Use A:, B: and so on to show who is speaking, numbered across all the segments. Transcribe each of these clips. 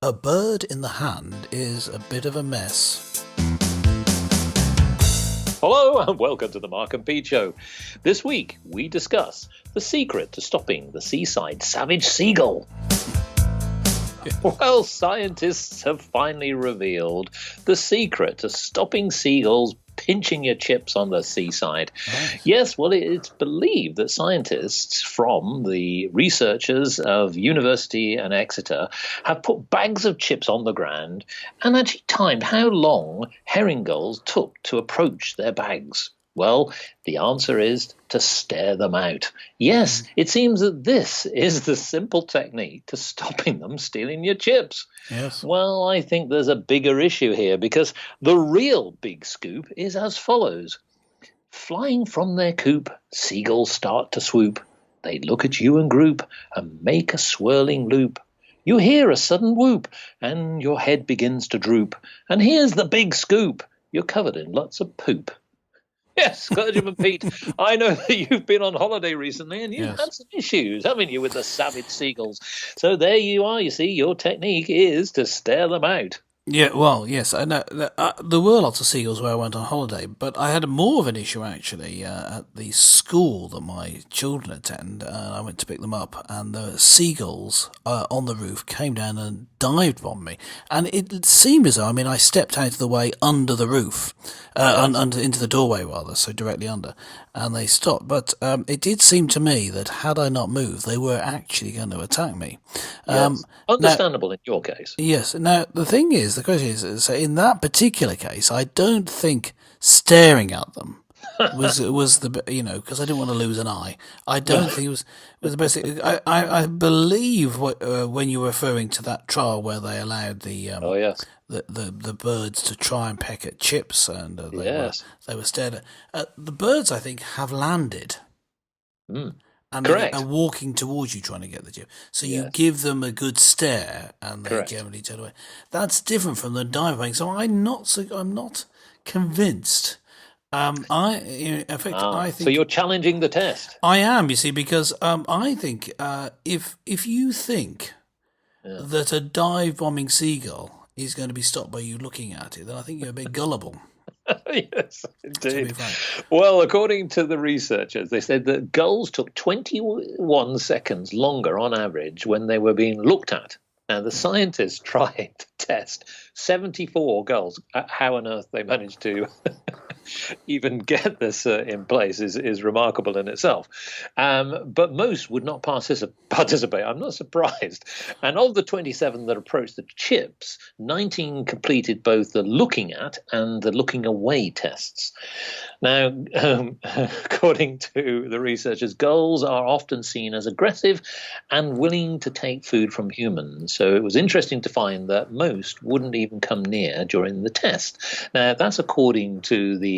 A: A bird in the hand is a bit of a mess.
B: Hello and welcome to the Mark and Pete Show. This week we discuss the secret to stopping the seaside savage seagull. Well, scientists have finally revealed the secret to stopping seagulls pinching your chips on the seaside.
A: Right.
B: Yes, well, it's believed that scientists from the researchers of University and Exeter have put bags of chips on the ground and actually timed how long herring gulls took to approach their bags. Well, the answer is to stare them out. Yes, it seems that this is the simple technique to stopping them stealing your chips.
A: Yes.
B: Well, I think there's a bigger issue here because the real big scoop is as follows. Flying from their coop, seagulls start to swoop. They look at you and group and make a swirling loop. You hear a sudden whoop and your head begins to droop. And here's the big scoop. You're covered in lots of poop. Yes, Clergyman Pete, I know that you've been on holiday recently and you've had some issues, haven't you, with the savage seagulls? So there you are, you see, your technique is to stare them out.
A: Yeah, well, yes, I know. There were lots of seagulls where I went on holiday, but I had more of an issue actually at the school that my children attend. I went to pick them up, and the seagulls on the roof came down and dived on me. And it seemed as though, I stepped out of the way under the roof, under into the doorway rather, so directly under, and they stopped. But it did seem to me that had I not moved, they were actually going to attack me.
B: Yes. Understandable in your case.
A: Yes. Now, the question is, so in that particular case, I don't think staring at them was the, because I didn't want to lose an eye. I don't think it was the best thing. I believe when you're referring to that trial where they allowed the birds to try and peck at chips and they were stared at. The birds, I think, have landed. And
B: Correct.
A: They're walking towards you trying to get the chip. So you give them a good stare and they generally turn away. That's different from the diving. So I'm not convinced. I think.
B: So you're challenging the test.
A: I am, you see, because I think if you think that a dive bombing seagull is going to be stopped by you looking at it, then I think you're a bit gullible.
B: Yes, indeed. Well, according to the researchers, they said that gulls took 21 seconds longer on average when they were being looked at. Now, the scientists tried to test 74 gulls. How on earth they managed to even get this in place is remarkable in itself. But most would not participate. I'm not surprised. And of the 27 that approached the chips, 19 completed both the looking at and the looking away tests. Now, according to the researchers, gulls are often seen as aggressive and willing to take food from humans. So it was interesting to find that most wouldn't even come near during the test. Now, that's according to the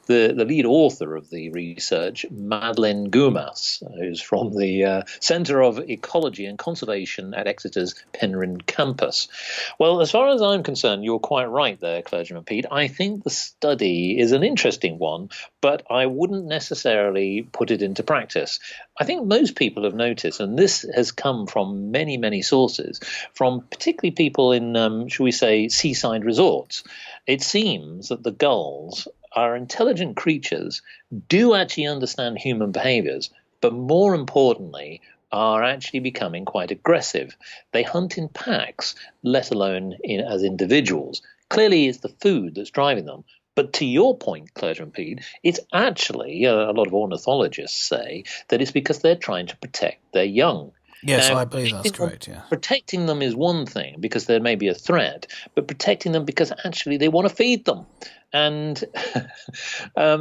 B: lead author of the research, Madeleine Goumas, who's from the Centre of Ecology and Conservation at Exeter's Penryn campus. Well, as far as I'm concerned, you're quite right there, Clergyman Pete. I think the study is an interesting one, but I wouldn't necessarily put it into practice. I think most people have noticed, and this has come from many, many sources, from particularly people in, shall we say, seaside resorts. It seems that the gulls are intelligent creatures, do actually understand human behaviours, but more importantly, are actually becoming quite aggressive. They hunt in packs, let alone as individuals. Clearly, it's the food that's driving them. But to your point, Clergyman Pete, it's actually, a lot of ornithologists say, that it's because they're trying to protect their young.
A: Yes,
B: Now,
A: I believe that's correct, yeah.
B: Protecting them is one thing because there may be a threat, but protecting them because actually they want to feed them. And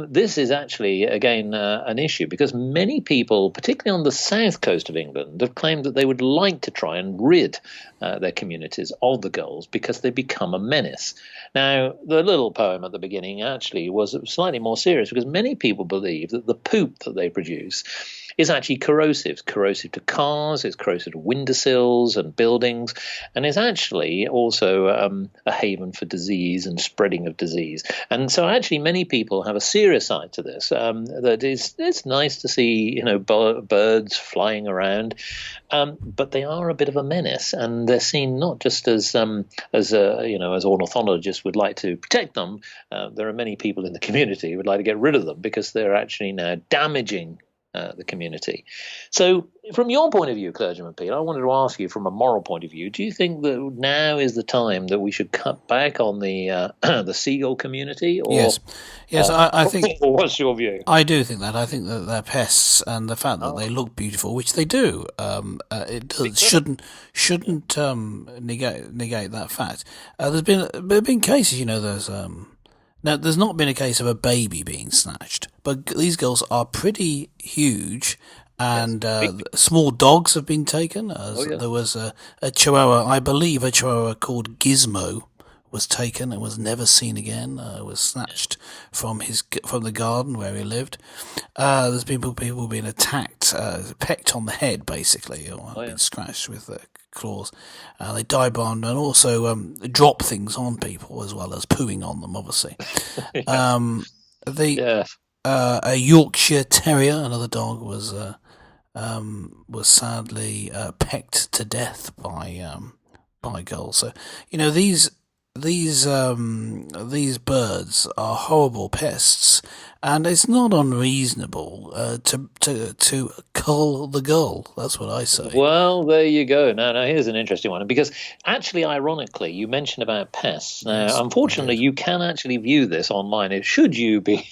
B: this is actually, again, an issue because many people, particularly on the south coast of England, have claimed that they would like to try and rid their communities of the gulls because they become a menace. Now, the little poem at the beginning actually was slightly more serious because many people believe that the poop that they produce is actually corrosive. It's corrosive to cars, it's corrosive to windowsills and buildings, and is actually also a haven for disease and spreading of disease. And so actually many people have a serious side to this, that it's nice to see, birds flying around, but they are a bit of a menace, and they're seen not just as ornithologists would like to protect them. There are many people in the community who would like to get rid of them because they're actually now damaging the community. So from your point of view, Clergyman Pete, I wanted to ask you from a moral point of view, do you think that now is the time that we should cut back on the the seagull community? Or,
A: yes, I think.
B: Or what's your view?
A: I do think that. I think that they're pests, and the fact that they look beautiful, which they do, shouldn't negate that fact. There've been cases, now, there's not been a case of a baby being snatched, but these gulls are pretty huge, and small dogs have been taken. There was a chihuahua, I believe a chihuahua called Gizmo was taken and was never seen again. Was snatched from the garden where he lived. There's been people being attacked, pecked on the head, basically, or been scratched with claws. They dive bombed and also drop things on people as well as pooing on them, obviously. A Yorkshire Terrier, another dog, was sadly pecked to death by gulls. So these birds are horrible pests, and it's not unreasonable to cull the gull. That's what I say.
B: Well, there you go. Now here's an interesting one, because actually, ironically, you mentioned about pests. Now, yes, unfortunately, you can actually view this online. Should you be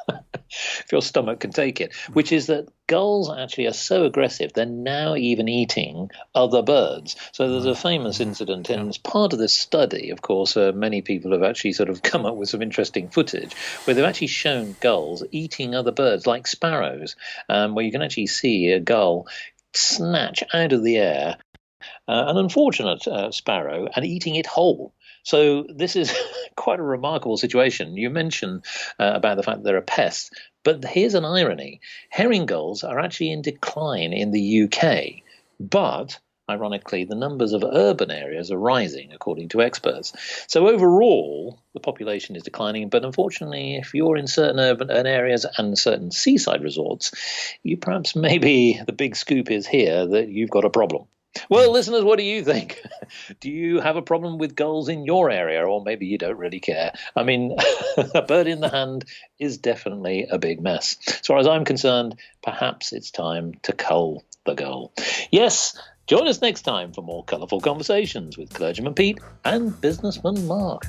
B: if your stomach can take it, which is that gulls actually are so aggressive, they're now even eating other birds. So there's a famous incident, and as part of this study, of course, many people have actually sort of come up with some interesting footage where they've actually shown gulls eating other birds, like sparrows, where you can actually see a gull snatch out of the air an unfortunate sparrow and eating it whole. So this is quite a remarkable situation. You mentioned about the fact that there are pests, but here's an irony. Herring gulls are actually in decline in the UK, but ironically, the numbers of urban areas are rising, according to experts. So overall, the population is declining, but unfortunately, if you're in certain urban areas and certain seaside resorts, maybe the big scoop is here that you've got a problem. Well, listeners, what do you think? Do you have a problem with gulls in your area, or maybe you don't really care? I mean, a bird in the hand is definitely a big mess. As far as I'm concerned, perhaps it's time to cull the gull. Yes, join us next time for more colourful conversations with Clergyman Pete and Businessman Mark.